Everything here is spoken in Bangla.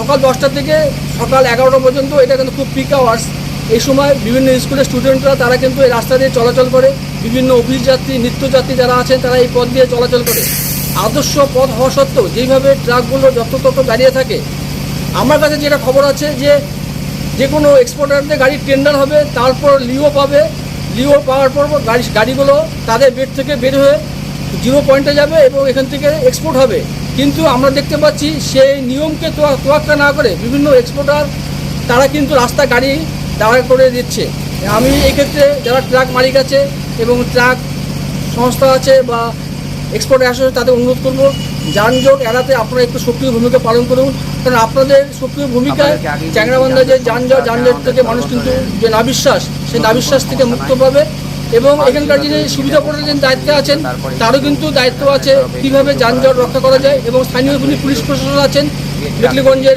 সকাল 10টা থেকে সকাল 11টা পর্যন্ত এটা কিন্তু খুব পিক আওয়ার্স। এই সময় বিভিন্ন স্কুলের স্টুডেন্টরা তারা কিন্তু এই রাস্তা দিয়ে চলাচল করে, বিভিন্ন অফিস যাত্রী নিত্যযাত্রী যারা আছেন তারা এই পথ দিয়ে চলাচল করে। আদর্শ পথ হওয়া সত্ত্বেও যেইভাবে ট্রাকগুলো যত দাঁড়িয়ে থাকে, আমার কাছে যেটা খবর আছে যে কোনো এক্সপোর্টারদের গাড়ির টেন্ডার হবে, তারপর লিও পাবে, লিও পাওয়ার পর গাড়িগুলো তাদের বেড থেকে বের হয়ে 0 পয়েন্টে যাবে এবং এখান থেকে এক্সপোর্ট হবে। কিন্তু আমরা দেখতে পাচ্ছি সেই নিয়মকে তোয়াক্কা না করে বিভিন্ন এক্সপোর্টার তারা কিন্তু রাস্তা গাড়ি দাঁড়া করে দিচ্ছে। আমি এক্ষেত্রে যারা ট্রাক মালিক আছে এবং ট্রাক সংস্থা আছে বা এক্সপোর্ট অ্যাসোসিয়েশন তাদের অনুরোধ করব, যানজট এড়াতে আপনারা একটু সক্রিয় ভূমিকা পালন করুন। কারণ আপনাদের সক্রিয় ভূমিকায় চ্যাংড়াবান্ধা যে যানজট থেকে মানুষ কিন্তু যে নাবিশ্বাস, সেই নাবিশ্বাস থেকে মুক্ত পাবে। এবং এখানকার যিনি সুবিধা প্রদানের দায়িত্বে আছেন তারও কিন্তু দায়িত্ব আছে কীভাবে যানজট রক্ষা করা যায়। এবং স্থানীয় পুলিশ প্রশাসন আছেন মেখলিগঞ্জের